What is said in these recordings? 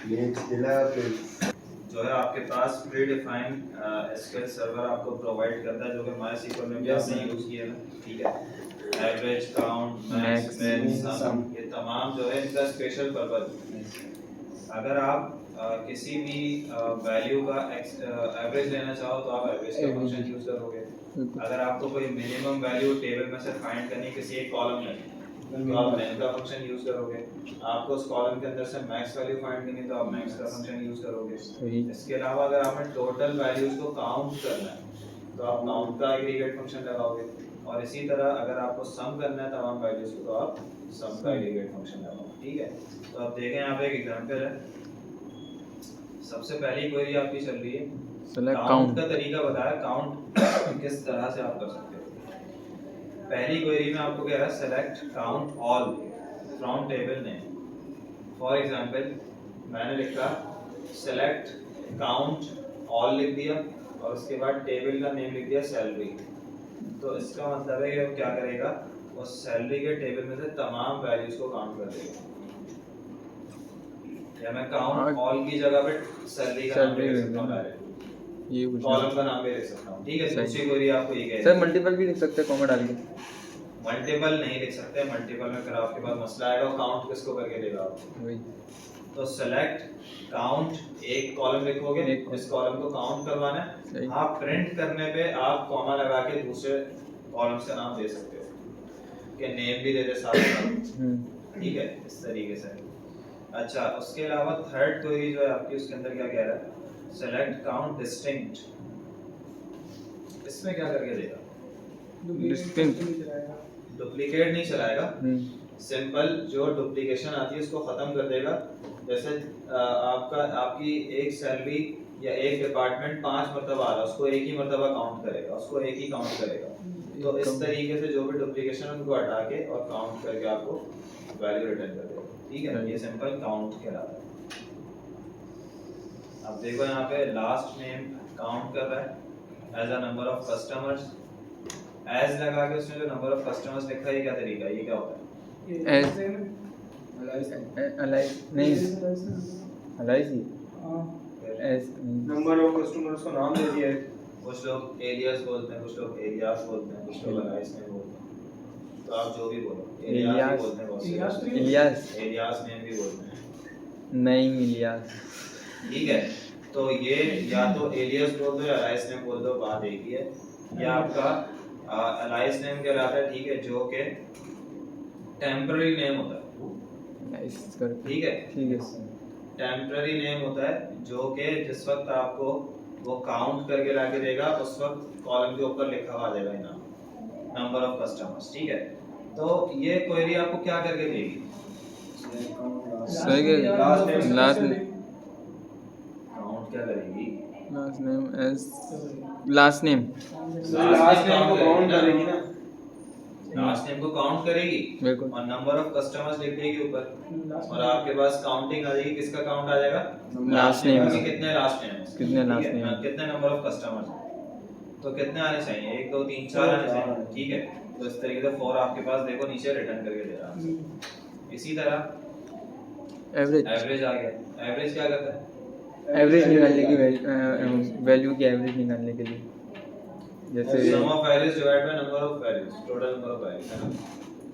जो है आपके पास प्री डिफाइंड एसक्यूएल सर्वर आपको प्रोवाइड करता है, जो कि MySQL में भी आपने यूज किया है, ठीक है। एवरेज, काउंट, मैक्स, मिन, सम, ये तमाम जो है इनका स्पेशल पर्पस। अगर आप किसी भी वैल्यू का एवरेज लेना चाहो तो आप एवरेज का फंक्शन यूज करोगे। अगर आपको कोई मिनिमम वैल्यू टेबल में से फाइंड करनी है किसी एक कॉलम में, तो आप min का फंक्शन यूज करोगे। आपको उस कॉलम के अंदर से मैक्स वैल्यू फाइंड करनी है तो आप मैक्स का फंक्शन यूज करोगे। इसके अलावा अगर आपने टोटल वैल्यूज को काउंट करना है तो आप काउंट का एग्रीगेट फंक्शन लगाओगे, और इसी तरह अगर आपको सम करना है तमाम वैल्यूज को तो आप सम का एग्रीगेट फंक्शन लगाओगे, ठीक है। तो आप देखें यहाँ पे एक एग्जांपल है। सबसे पहली क्वेरी आपकी चल रही है काउंट का तरीका बताया, काउंट किस तरह से आप कर सकते हो। पहली क्वेरी में आपको कह रहा है select count all from table name. For example मैंने लिखा सेलेक्ट काउंट ऑल लिख दिया और उसके बाद टेबल का नेम लिख दिया सैलरी। तो इसका मतलब है कि वो क्या करेगा, वो सैलरी के टेबल में से तमाम वैल्यूज को काउंट कर देगा। या मैं काउंट ऑल की जगह पे सैलरी का नाम लिख सकता हूं डायरेक्ट, ये कॉलम का नाम भी लिख सकता हूं, ठीक है। दूसरी क्वेरी आपको ये कह रही है सर मल्टीपल भी लिख सकते हैं कॉमा डाल के। मल्टीपल नहीं लिख सकते, मल्टीपल में फिर आपके पास मसला आएगा, काउंट किसको करके देगा आपको। वही तो सेलेक्ट काउंट एक कॉलम लिखोगे, इस कॉलम को काउंट करवाना है, आप प्रिंट करने पे आप कॉमा लगा के दूसरे कॉलम्स का नाम दे सकते हो कि नेम भी दे दे साथ साथ, ठीक है, इस तरीके से। अच्छा, उसके अलावा थर्ड क्वेरी जो है आपकी, उसके अंदर क्या कह रहा है, सेलेक्ट काउंट डिस्टिंक्ट। इसमें क्या करके देगा, डिस्टिंक्ट डुप्लीकेट नहीं चलाएगा, सिंपल जो डुप्लीकेशन आती है उसको खत्म कर देगा। जैसे आपकी एक सैलरी या एक डिपार्टमेंट 5 मरतबा आ रहा है, उसको एक ही मरतबा काउंट करेगा, उसको एक ही काउंट करेगा। तो इस तरीके से जो भी डुप्लीकेशन है उनको हटा के और काउंट करके आपको वैल्यू रिटर्न कर देगा, ठीक है। ये सिंपल काउंट कहलाता है। अब देखो यहाँ पे लास्ट नेम काउंट कर रहा है as a number of customers, as लगा के उसने जो नंबर ऑफ कस्टमर्स लिखा है, ये क्या तरीका है, ये क्या होता है, एज अलाइज नहीं अलाइज ही एज नंबर ऑफ कस्टमर्स को नाम दे दिया है। कुछ लोग एलियास बोलते हैं, कुछ लोग एलियास बोलते हैं, कुछ लोग अलाइज नेम बोलते हैं, तो आप जो भी बोलो एलियास बोलते हैं, बहुत से एलियास नेम भी बोलते हैं, नहीं इलियास, ठीक है। तो ये या तो एलियास बोल दो या अलाइज नेम बोल दो, बात एक ही है। या आपका अलाइज नेम कहलाता है, ठीक है, जो कि टेम्पररी नेम होता है, ठीक है, टेम्पररी नेम होता है जो कि जिस वक्त आपको वो काउंट करके लाके देगा उस वक्त कॉलम के ऊपर लिखा हुआ आ जाएगा इनाम, नंबर ऑफ कस्टमर्स, ठीक है। तो ये क्वेरी आपको क्या करके देगी, सही है, लास्ट काउंट क्या करेगी, last name as last name को काउंट करेगी ना, लास्ट नेम को काउंट करेगी बिल्कुल, और नंबर ऑफ कस्टमर्स लिख देगी ऊपर, और आपके पास काउंटिंग आ जाएगी, किसका काउंट आ जाएगा, लास्ट नेम कि कितने लास्ट नेम, कितने लास्ट नेम, कितने नंबर ऑफ कस्टमर्स, तो कितने आने चाहिए, 1 2 3 4 आने चाहिए, ठीक है। तो इस तरीके से 4 आपके पास देखो नीचे रिटर्न करके दे रहा है। इसी तरह एवरेज एवरेज आ गया। एवरेज क्या करता है, एवरेज निकालने की वैल्यू की एवरेज निकालने के लिए, जैसे sum of values divide by number of values, total number of values, है ना,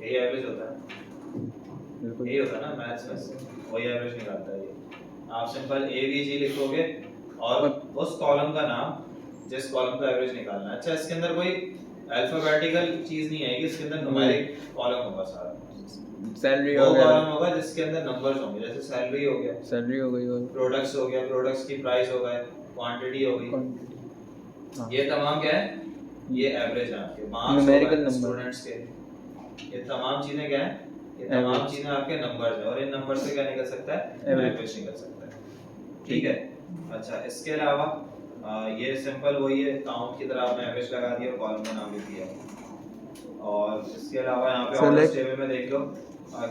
यही एवरेज होता है, बिल्कुल यही होता है ना मैथ्स में, वही एवरेज निकालता है ये। आप सिंपल एवीजी लिखोगे और उस कॉलम का नाम जिस कॉलम का एवरेज निकालना है। अच्छा, इसके अंदर कोई अल्फाबेटिकल चीज नहीं आएगी, इसके अंदर न्यूमेरिक कॉलम होगा सारा, सैलरी वो वगैरह कॉलम होगा जिसके अंदर नंबर्स होंगे, जैसे सैलरी हो गया, सैलरी हो गई और प्रोडक्ट्स हो गया, प्रोडक्ट्स की प्राइस हो गया, क्वांटिटी हो गई, हाँ, ये तमाम क्या है, ये एवरेज है आपके मार्क्स, न्यूमेरिकल नंबर स्टूडेंट्स के, ये तमाम चीजें क्या है, ये तमाम चीजें आपके नंबर्स हैं, और इन नंबर से क्या निकल सकता है, एवरेज निकल सकता है, ठीक है। अच्छा, इसके अलावा ये सिंपल वही है, काउंट की तरह आपने एवरेज लगा दिया, कॉलम का नाम लिख दिया। और इसके अलावा यहाँ पे ऑर्डर टेबल में देख लो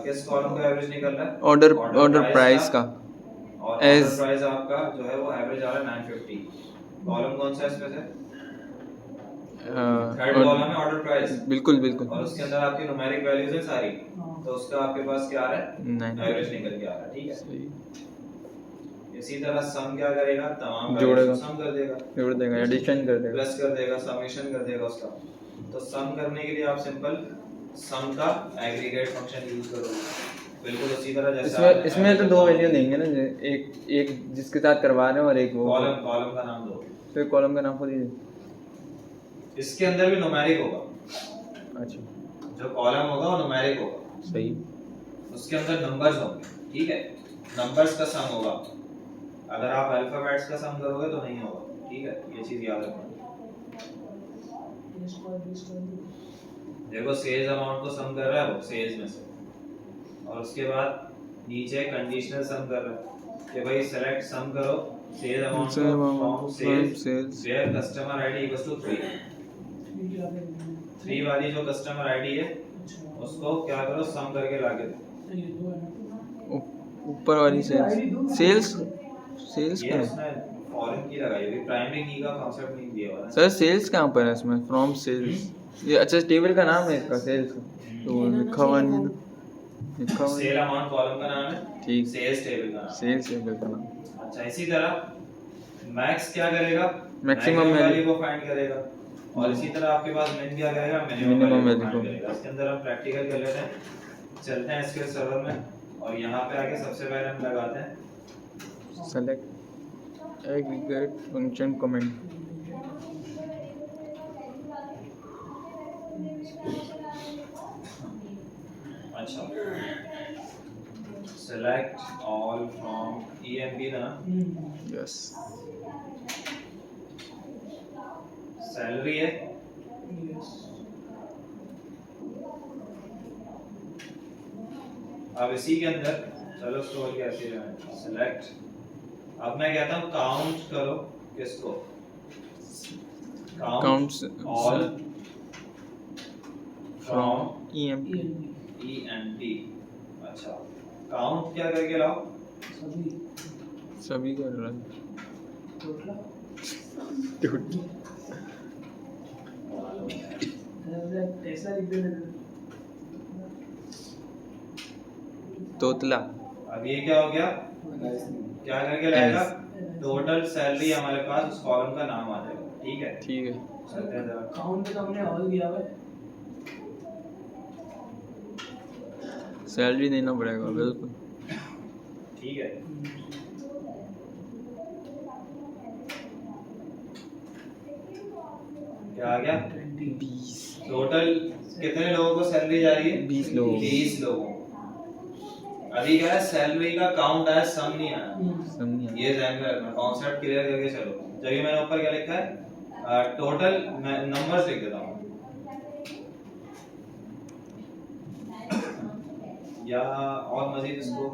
किस कॉलम का एवरेज निकल रहा है, ऑर्डर प्राइस का, और ऑर्डर प्राइस आपका जो है वो एवरेज आ रहा है 950। कॉलम कौन सा है इसमें से, थर्ड कॉलम है ऑर्डर प्राइस, बिल्कुल बिल्कुल, और उसके अंदर आपकी न्यूमेरिक वैल्यूज है सारी, तो उसका आपके पास क्या आ रहा है, एवरेज निकल के आ रहा है, ठीक है। इसी तरह सम क्या करेगा, तमाम जोड़ेगा। सम कर देगा, जोड़ देगा, एडिशन कर देगा। प्लस कर देगा, समेशन कर देगा उसका। तो सम करने के लिए आप सिंपल सम का एग्रीगेट फंक्शन यूज करोगे, बिल्कुल उसी तरह जैसे इसमें तो दो वैल्यू देंगे ना, एक जिसके साथ करवा रहे हैं और एक वो कॉलम का नाम दो, तो कॉलम का नाम खुद ही। इसके अंदर भी न्यूमेरिक होगा, अच्छा जो कॉलम होगा वो न्यूमेरिक होगा, सही। उसके अंदर नंबर्स होंगे, ठीक है, नंबर्स का सम होगा। अगर आप अल्फाबेट्स का सम करोगे तो नहीं होगा, ठीक है, ये चीज याद रखना। देखो सेल्स अमाउंट को सम कर रहा है वो सेल्स में से, और उसके बाद नीचे कंडीशनल सम कर रहा है कि भाई सेलेक्ट सम करो sales amount from sales where customer ID equals to 3 वाली जो कस्टमर आईडी है उसको क्या करो, सम करके लाके दो। ऊपर वाली सेल्स ये क्या उसने फॉरेन की लगाई है, प्राइमरी की का कांसेप्ट नहीं दिया हुआ है। सर सेल्स कहाँ पर है इसमें, फ्रॉम सेल्स ये अच्छा टेबल का नाम है इसका सेल्स का, तो लिखा हुआ नहीं है, लिखा हुआ सेल अमाउंट कॉलम का नाम है, ठीक, सेल्स टेबल का नाम। सेल्स टेबल का नाम। अच्छा इसी तरह मैक्स क्या करेगा, मैक्सिमम वैल्यू को फाइंड करेगा, और इसी तरह आपके पास मिन क्या करेगा, मिनिमम वैल्यू को। करेगा। इसके अंदर हम प्रैक्टिकल कर लेते हैं, चलते हैं एसक्यूएल सर्वर में, और यहाँ पे आके सबसे पहले हम लगाते हैं सेलेक्ट एग्रीगेट फंक्शन कमेंट। अच्छा सेलेक्ट ऑल फ्रॉम EMP ना, यस सैलरी है, अब इसी के अंदर चलो स्टोर कैसे है, सेलेक्ट, अब मैं कहता हूँ काउंट करो किसको, काउंट ऑल फ्रॉम EMP। अच्छा काउंट क्या करके लाओ, सभी कर रहा है तोतला। अब ये क्या हो गया, क्या करके लाएगा, टोटल सैलरी हमारे पास उस कॉलम का नाम आ जाएगा, ठीक है, ठीक है। चलते हैं जरा, काउंट में तो हमने ऑल दिया हुआ है, सैलरी देना पड़ेगा बिल्कुल, ठीक है। क्या आ गया, 20 टोटल कितने लोगों को सैलरी जा रही है, 20 लोगों। 20 लोगों। अभी क्या है, सैलरी का काउंट आया, सम नहीं आया, समझ ये ध्यान में रखना, कॉन्सेप्ट क्लियर करके चलो। जब ये मैंने ऊपर क्या लिखा है, टोटल नंबर्स लिख देता हूँ, या और मजीद इसको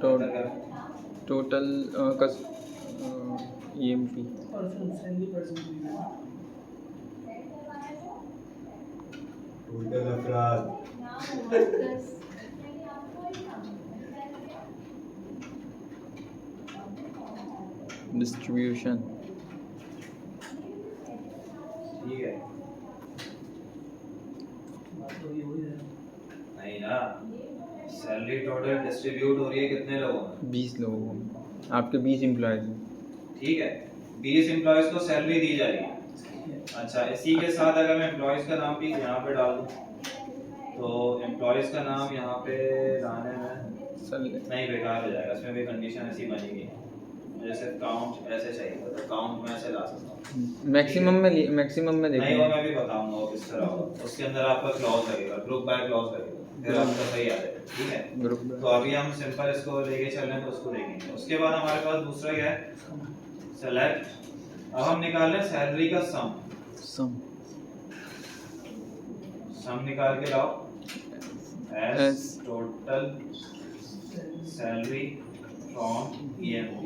total EMP salary percentage total अफराद डिस्ट्रीब्यूशन। ठीक है, नहीं ना, सैलरी टोटल डिस्ट्रीब्यूट हो रही है कितने लोगों में, 20 लोगों को, आपके 20 एम्प्लॉयज हैं, ठीक है, 20 एम्प्लॉयज को सैलरी दी जा रही है। अच्छा इसी के साथ अगर मैं एम्प्लॉयज का नाम भी यहाँ पे डाल दूँ, तो एम्प्लॉयज का नाम यहाँ पे लाने में नहीं, बेकार हो जाएगा, इसमें भी कंडीशन ऐसी बनेगी, जैसे काउंट ऐसे चाहिए तो काउंट में ऐसे ला सकता हूँ, मैक्सिमम में देखो, नहीं वो मैं भी बताऊंगा वो किस तरह होगा, उसके अंदर आपका क्लॉज लगेगा, ग्रुप बाय क्लॉज लगेगा, फिर आपका सही आ जाएगा, ठीक है। ग्रुप तो अभी हम सिंपल इसको लेके चल रहे हैं, तो उसको देखेंगे। उसके बाद हमारे पास दूसरा क्या है, सेलेक्ट, अब हम निकाल रहे हैं सैलरी का सम निकाल के लाओ, as total salary from EMP,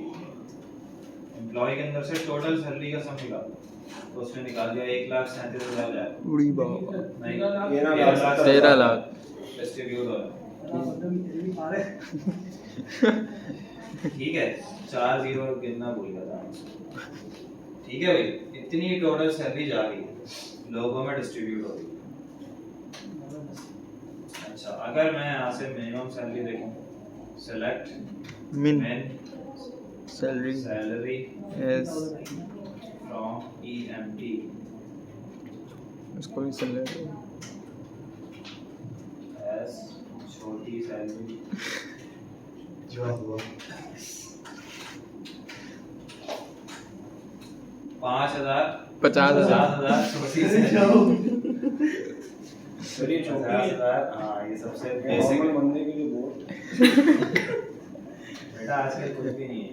employ के अंदर से टोटल सैलरी का सम निकालो, तो उसने निकाल दिया 1,37,000 जाए, उड़ी बाबा, नहीं 13 लाख डिस्ट्रीब्यूट हो रहा है, ठीक है, 4 जीरो गिनना भूल गया था, ठीक है भाई, इतनी टोटल सैलरी जा रही है, लोगों में डिस्ट्रीब्यूट हो रही है। अच्छा अगर मैं यहाँ से मिनिमम सैलरी देखूँ, सेलेक्ट मिन salary salary S from EMT इसको भी सैलरी एस छोटी सैलरी जवाब हुआ 5,000 50,000 50,000 छोटी सैलरी सर ये छोटी 50,000 हाँ ये सबसे बेसिक नॉर्मल बंदे के लिए बहुत बेटा आजकल कुछ भी नहीं है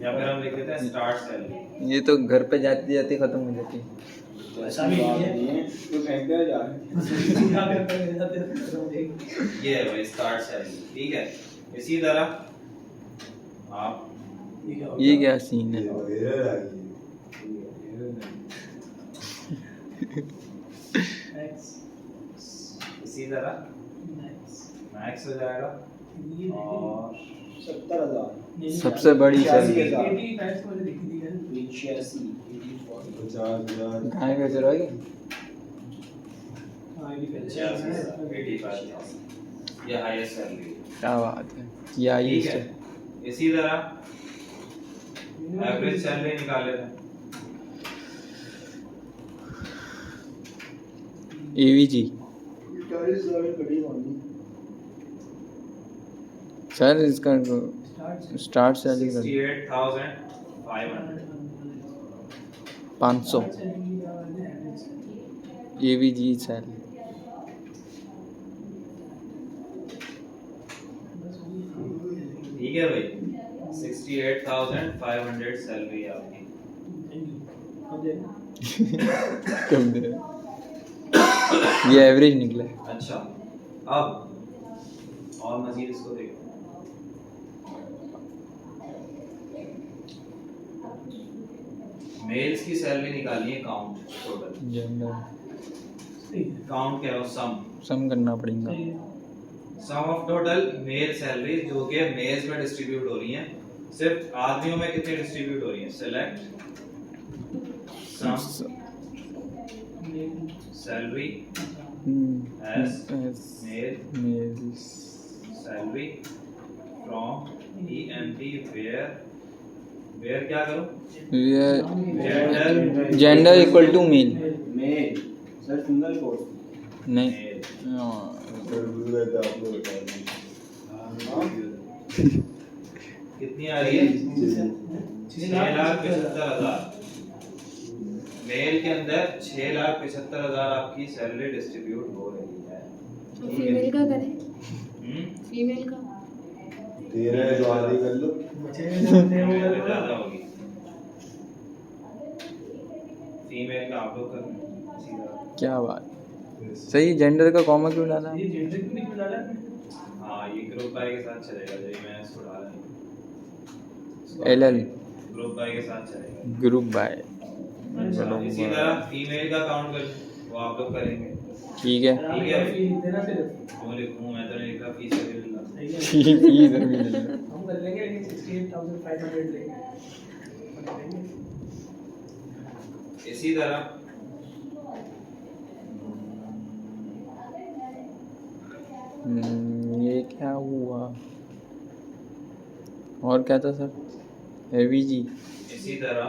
या फिर हम लिख देते हैं स्टार्ट सैलरी ये तो घर पे जाती जाती खत्म हो जाती है। ऐसा भी नहीं है। तो फेंक दिया जा रहा है क्या करते हैं जाते हैं ये है भाई स्टार्ट सैलरी ठीक है इसी तरह आप ये क्या सीन है? इसी तरह मैक्स हो जाएगा और 70,000 सबसे बड़ी सैलरी 85 वाले लिख दी है 85 50,000 कहाँ का चला गया? हाँ ये 85,000 ये हाईएस्ट सैलरी क्या बात है, या ये ठीक है इसी तरह एवरेज सैलरी निकाल लेते हैं एवीजी सर इसका स्टार्ट सैलरी कर 68,500 500 एवीजी सैलरी ठीक है भाई 68,500 सैलरी है आपकी कम दे ये एवरेज निकला है। अच्छा अब और मजीद इसको देखो मेल्स की सैलरी निकालिए काउंट टोटल जेंडर काउंट क्या हो सम करना पड़ेगा। सम ऑफ टोटल मेल सैलरी जो कि मेल्स में डिस्ट्रीब्यूट हो रही हैं सिर्फ आदमियों में कितनी डिस्ट्रीब्यूट हो रही हैं select sum salary as male salary from EMT where क्या करो gender equal to male male sir single quote नहीं कितनी आ रही है 6,75,000 मेल के अंदर 6,75,000 आपकी सैलरी डिस्ट्रीब्यूट हो रही है तो फीमेल का करें हम्म फीमेल का 13 जो आधी कर लो ज्यादा होगी फीमेल का आप लोग कर सीधा क्या बात सही जेंडर का कॉमा क्यों डाला? ये जेंडर क्यों नहीं डाला आपने? हाँ ये ग्रुप बाय के साथ चलेगा जो मैंने इसको डाला LL ग्रुप बाय के साथ चलेगा ग्रुप बाय अच्छा, इसी तरह फीमेल का काउंट कर वो आप लोग करेंगे ठीक है ठीक है। फी देना सिर्फ वो लिखूं मैं तो नहीं लिखा फीस से भी लिखा सही है ठीक है हम कर लेंगे लेकिन 68,500 लेंगे इसी तरह ये क्या हुआ और क्या था सर? एवीजी इसी तरह